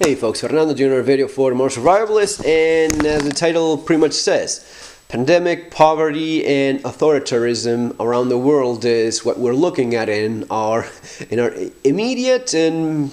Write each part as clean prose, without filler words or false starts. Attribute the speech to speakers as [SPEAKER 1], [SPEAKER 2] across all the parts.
[SPEAKER 1] Hey folks, Fernando doing another video for More Survivalists, and as the title pretty much says, pandemic, poverty, and authoritarianism around the world is what we're looking at in our immediate and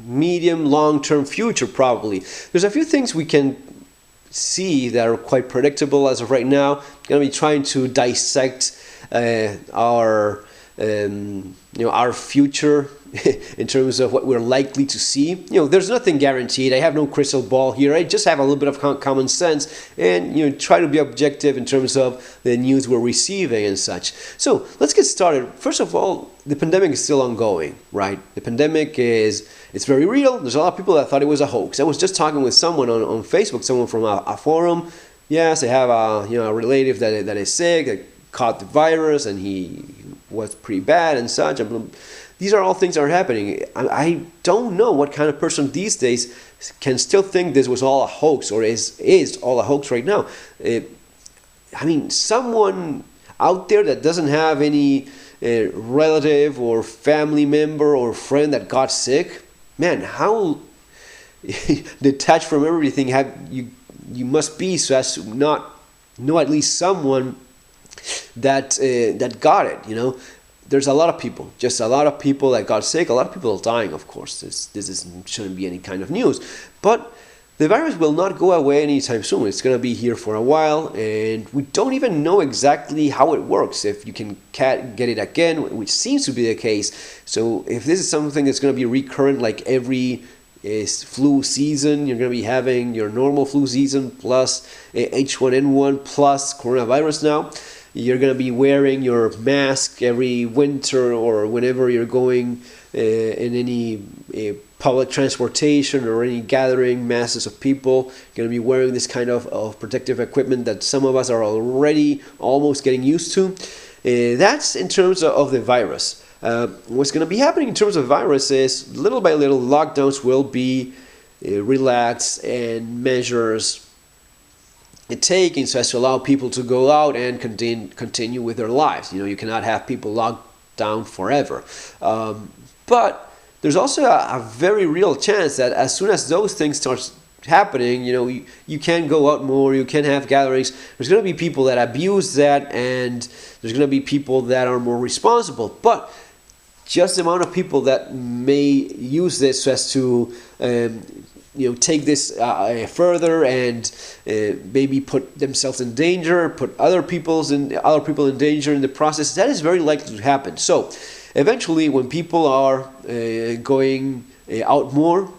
[SPEAKER 1] medium long-term future probably. There's a few things we can see that are quite predictable as of right now. I'm going to be trying to dissect our future in terms of what we're likely to see. There's nothing guaranteed. I have no crystal ball here. I just have a little bit of common sense and try to be objective in terms of the news we're receiving and such. So let's get started. First of all, the pandemic is still ongoing, right? The pandemic it's very real. There's a lot of people that thought it was a hoax. I was just talking with someone on Facebook, someone from a forum. Yes, I have a relative that is sick, that caught the virus, and he was pretty bad and such. These are all things that are happening. I don't know what kind of person these days can still think this was all a hoax or is all a hoax right now. Someone out there that doesn't have any relative or family member or friend that got sick, man, how detached from everything you must be so as to not know at least someone that got it. There's a lot of people, just a lot of people that got sick, a lot of people are dying, of course. This shouldn't be any kind of news. But the virus will not go away anytime soon. It's going to be here for a while, and we don't even know exactly how it works, if you can get it again, which seems to be the case. So if this is something that's going to be recurrent like every flu season, you're going to be having your normal flu season plus H1N1 plus coronavirus now. You're going to be wearing your mask every winter or whenever you're going in any public transportation or any gathering, masses of people. You're going to be wearing this kind of protective equipment that some of us are already almost getting used to. That's in terms of the virus. What's going to be happening in terms of virus is little by little lockdowns will be relaxed and measures taken so as to allow people to go out and continue with their lives. You cannot have people locked down forever. But there's also a very real chance that as soon as those things start happening, you can go out more, you can have gatherings. There's going to be people that abuse that, and there's going to be people that are more responsible. But just the amount of people that may use this so as to take this further and maybe put themselves in danger, put other people in danger in the process, that is very likely to happen. So eventually, when people are going out more,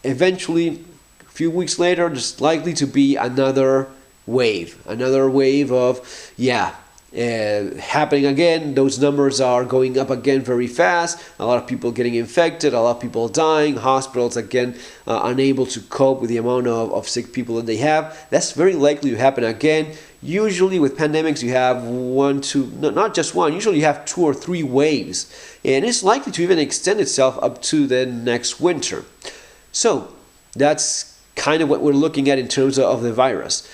[SPEAKER 1] eventually a few weeks later there's likely to be another wave of happening again. Those numbers are going up again very fast. A lot of people getting infected, a lot of people dying, hospitals again unable to cope with the amount of sick people that they have. That's very likely to happen again. Usually with pandemics you have not just one, usually you have 2 or 3 waves, and it's likely to even extend itself up to the next winter. So that's kind of what we're looking at in terms of the virus.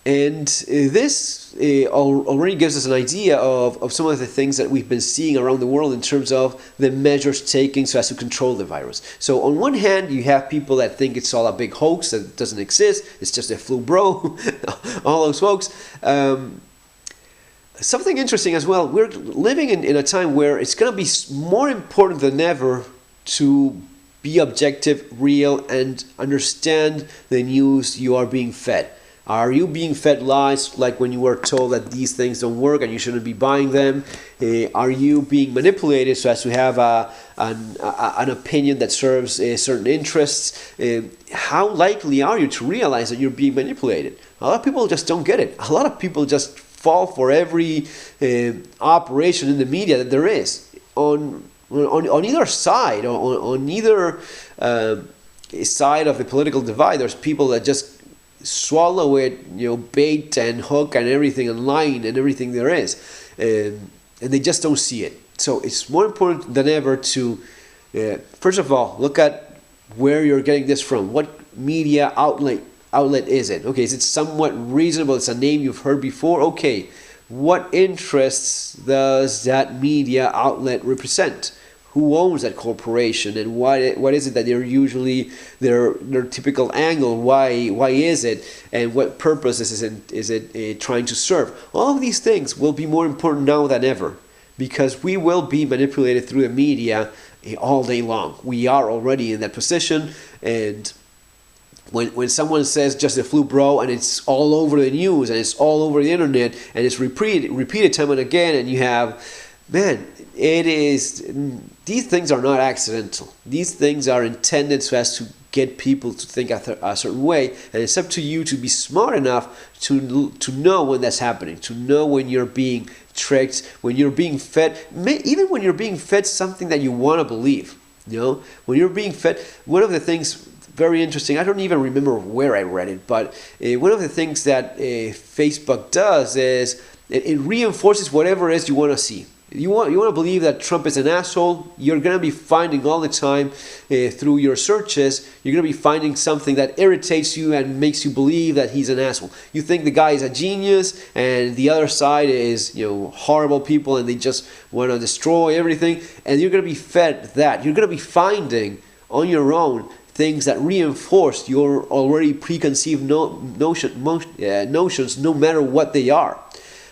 [SPEAKER 1] And this already gives us an idea of some of the things that we've been seeing around the world in terms of the measures taken so as to control the virus. So on one hand, you have people that think it's all a big hoax, that it doesn't exist, it's just a flu bro, all those folks. Something interesting as well, we're living in a time where it's going to be more important than ever to be objective, real, and understand the news you are being fed. Are you being fed lies, like when you were told that these things don't work and you shouldn't be buying them? Are you being manipulated so as to have an opinion that serves certain interests? How likely are you to realize that you're being manipulated? A lot of people just don't get it. A lot of people just fall for every operation in the media that there is on either side, on either side of the political divide. There's people that just swallow it, bait and hook and everything, and line and everything there is, and they just don't see it. So it's more important than ever to first of all look at where you're getting this from. What media outlet is it? Okay, is it somewhat reasonable? It's a name you've heard before. Okay, what interests does that media outlet represent? who owns that corporation, and what is it that they're usually their typical angle? Why is it, and what purpose is it trying to serve? All of these things will be more important now than ever, because we will be manipulated through the media all day long. We are already in that position, and when someone says just the flu, bro, and it's all over the news and it's all over the internet and it's repeated time and again, and you have, man, these things are not accidental. These things are intended so as to get people to think a certain way, and it's up to you to be smart enough to know when that's happening, to know when you're being tricked, when you're being fed, even when you're being fed something that you want to believe. When you're being fed, one of the things, very interesting, I don't even remember where I read it, but one of the things that Facebook does is it reinforces whatever it is you want to see. You want to believe that Trump is an asshole, you're going to be finding all the time through your searches, you're going to be finding something that irritates you and makes you believe that he's an asshole. You think the guy is a genius and the other side is horrible people and they just want to destroy everything, and you're going to be fed that. You're going to be finding on your own things that reinforce your already preconceived notions, no matter what they are.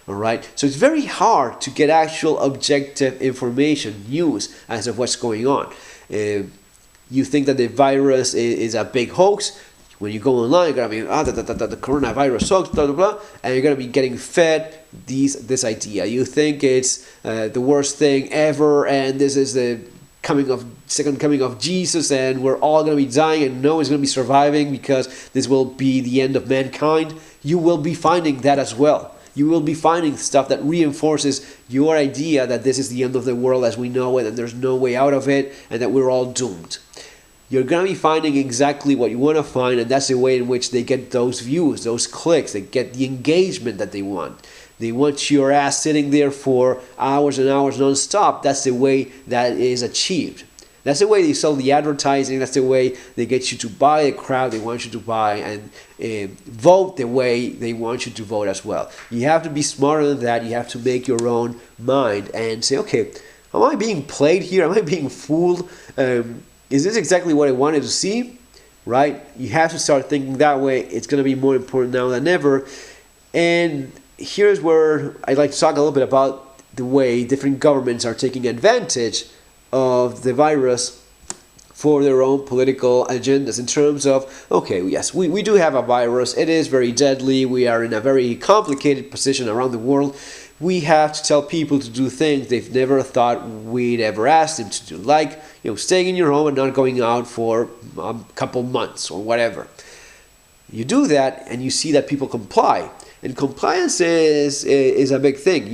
[SPEAKER 1] All right, so it's very hard to get actual objective information, news, as of what's going on. You think that the virus is a big hoax. When you go online, you're going to be, the coronavirus hoax, blah, blah, blah, and you're going to be getting fed this idea. You think it's the worst thing ever, and this is the second coming of Jesus, and we're all going to be dying, and no one's going to be surviving because this will be the end of mankind. You will be finding that as well. You will be finding stuff that reinforces your idea that this is the end of the world as we know it, and there's no way out of it, and that we're all doomed. You're going to be finding exactly what you want to find, and that's the way in which they get those views, those clicks, they get the engagement that they want. They want your ass sitting there for hours and hours non-stop. That's the way that is achieved. That's the way they sell the advertising. That's the way they get you to buy the crowd they want you to buy, and vote the way they want you to vote as well. You have to be smarter than that. You have to make your own mind and say, okay, am I being played here? Am I being fooled? Is this exactly what I wanted to see? Right? You have to start thinking that way. It's going to be more important now than ever. And here's where I'd like to talk a little bit about the way different governments are taking advantage of the virus for their own political agendas, in terms of, okay, yes, we do have a virus, it is very deadly, we are in a very complicated position around the world, we have to tell people to do things they've never thought we'd ever ask them to do, like staying in your home and not going out for a couple months or whatever. You do that and you see that people comply. And compliance is a big thing. When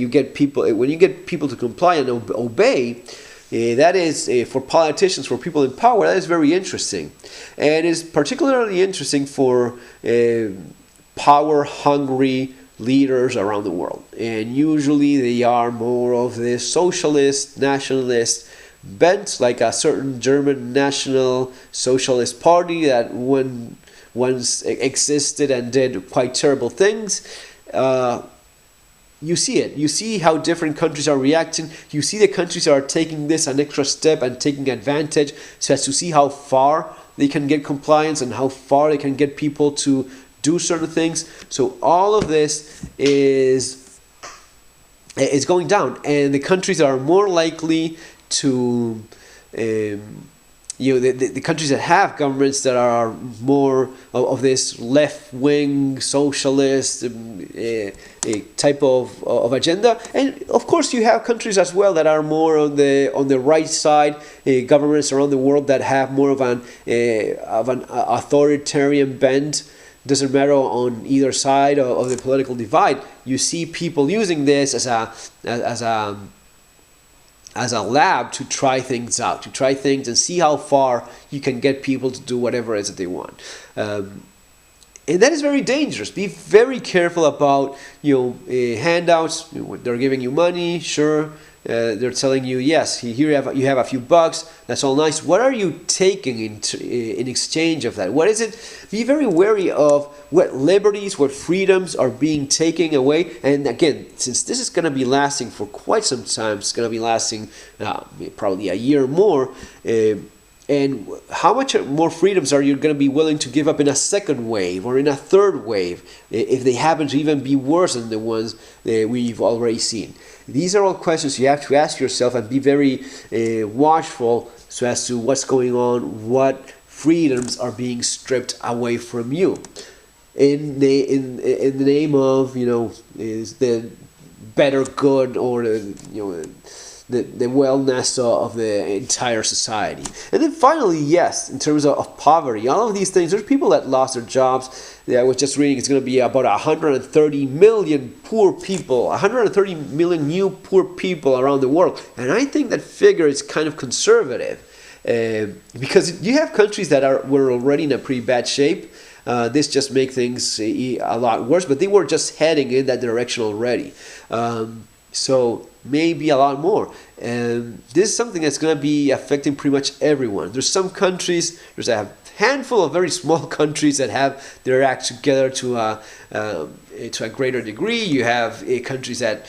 [SPEAKER 1] you get people to comply and obey, that is, for politicians, for people in power, that is very interesting. And is particularly interesting for power-hungry leaders around the world. And usually they are more of the socialist, nationalist bent, like a certain German National Socialist Party that once existed and did quite terrible things. You see it. You see how different countries are reacting. You see the countries are taking this an extra step and taking advantage so as to see how far they can get compliance and how far they can get people to do certain things. So all of this is going down, and the countries are more likely to the countries that have governments that are more of this left-wing socialist type of agenda, and of course you have countries as well that are more on the right side, governments around the world that have more of an authoritarian bent. Doesn't matter on either side of the political divide. You see people using this as a lab to try things out, to try things and see how far you can get people to do whatever it is that they want. And that is very dangerous. Be very careful about handouts. They're giving you money, sure. they're telling you, yes, here you have a few bucks. That's all nice. What are you taking in exchange of that? What is it? Be very wary of what liberties, what freedoms are being taken away. And again, since this is going to be lasting for quite some time, it's going to be lasting probably a year more. And how much more freedoms are you going to be willing to give up in a second wave or in a third wave if they happen to even be worse than the ones we've already seen? These are all questions you have to ask yourself and be very watchful so as to what's going on, what freedoms are being stripped away from you in the name of, is the better good or the wellness of the entire society. And then finally, yes, in terms of poverty, all of these things, there's people that lost their jobs. I was just reading it's going to be about 130 million poor people, 130 million new poor people around the world. And I think that figure is kind of conservative because you have countries that were already in a pretty bad shape. This just makes things a lot worse, but they were just heading in that direction already. So maybe a lot more. And this is something that's going to be affecting pretty much everyone. There's some countries, there's a handful of very small countries that have their act together to a greater degree. You have countries that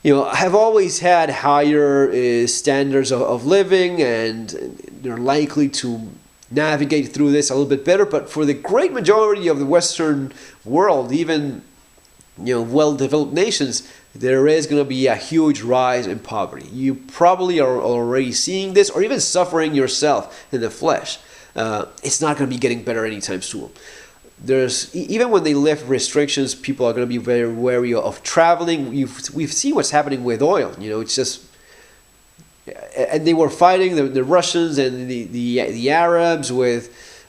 [SPEAKER 1] have always had higher standards of living, and they're likely to navigate through this a little bit better. But for the great majority of the Western world, even well-developed nations, there is going to be a huge rise in poverty. You probably are already seeing this or even suffering yourself in the flesh. It's not going to be getting better anytime soon. Even when they lift restrictions, people are going to be very wary of traveling. We've seen what's happening with oil. It's just, and they were fighting the Russians and the Arabs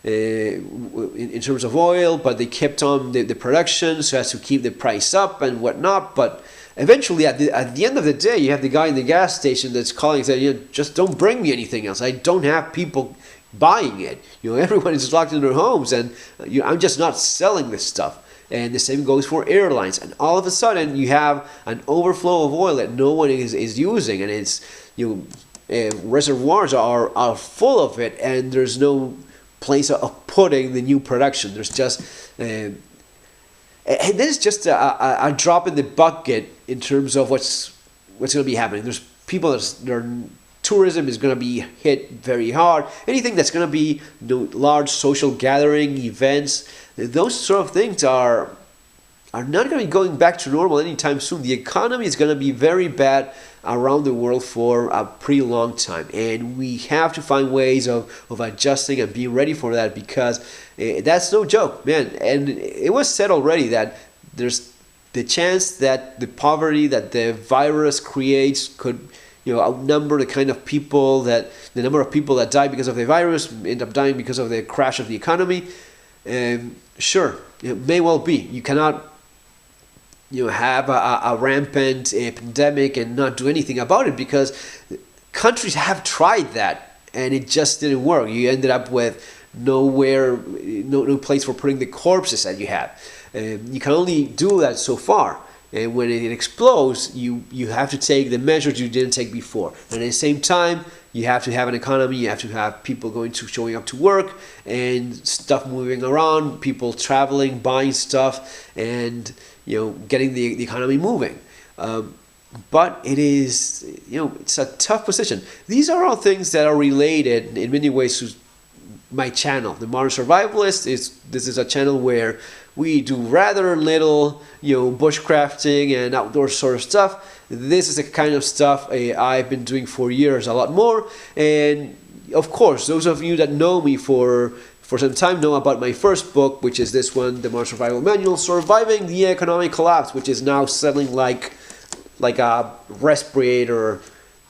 [SPEAKER 1] in terms of oil, but they kept on the production so as to keep the price up and whatnot. But eventually, at the end of the day, you have the guy in the gas station that's calling and saying, just don't bring me anything else. I don't have people buying it. Everyone is locked in their homes, and I'm just not selling this stuff. And the same goes for airlines. And all of a sudden, you have an overflow of oil that no one is using, and it's reservoirs are full of it, and there's no place of putting the new production. There's just and this is just a drop in the bucket in terms of what's going to be happening. There's people tourism is going to be hit very hard. Anything that's going to be large social gathering events, those sort of things are not going to be going back to normal anytime soon. The economy is going to be very bad around the world for a pretty long time, and we have to find ways of adjusting and being ready for that, because that's no joke, man. And it was said already that there's the chance that the poverty that the virus creates could outnumber the number of people that die because of the virus, end up dying because of the crash of the economy. Sure, it may well be. You cannot have a rampant pandemic and not do anything about it, because countries have tried that and it just didn't work. You ended up with no place for putting the corpses that you have. You can only do that so far. And when it explodes, you have to take the measures you didn't take before. And at the same time, you have to have an economy. You have to have people showing up to work and stuff moving around, people traveling, buying stuff, and getting the economy moving. But it is, it's a tough position. These are all things that are related in many ways to my channel, The Modern Survivalist. This is a channel where we do rather little, bushcrafting and outdoor sort of stuff. This is the kind of stuff I've been doing for years, a lot more. And of course, those of you that know me for some time know about my first book, which is this one, The Modern Survival Manual, Surviving the Economic Collapse, which is now selling like a respirator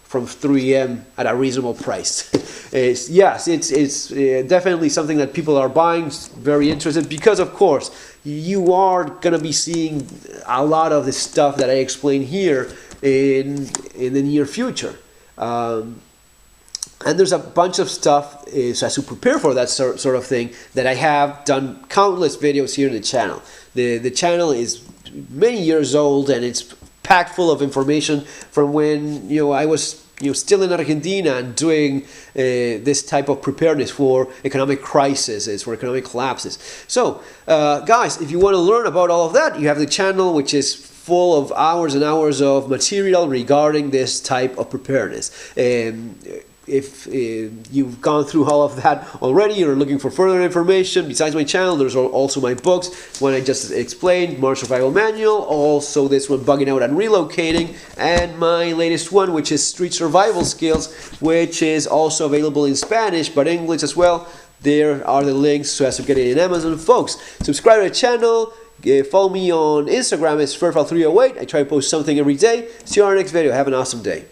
[SPEAKER 1] from 3M at a reasonable price. It's definitely something that people are buying, very interested, because of course you are going to be seeing a lot of the stuff that I explain here in the near future. And there's a bunch of stuff so as to prepare for that sort of thing that I have done countless videos here in the channel. The channel is many years old, and it's packed full of information from when I was still in Argentina and doing this type of preparedness for economic crises, for economic collapses. So, guys, if you want to learn about all of that, you have the channel, which is full of hours and hours of material regarding this type of preparedness. If you've gone through all of that already, you're looking for further information, besides my channel, there's also my books, one I just explained, March Survival Manual, also this one, Bugging Out and Relocating, and my latest one, which is Street Survival Skills, which is also available in Spanish, but English as well. There are the links so as to get it in Amazon. Folks, subscribe to the channel, follow me on Instagram, it's Fairfall308. I try to post something every day. See you on our next video. Have an awesome day.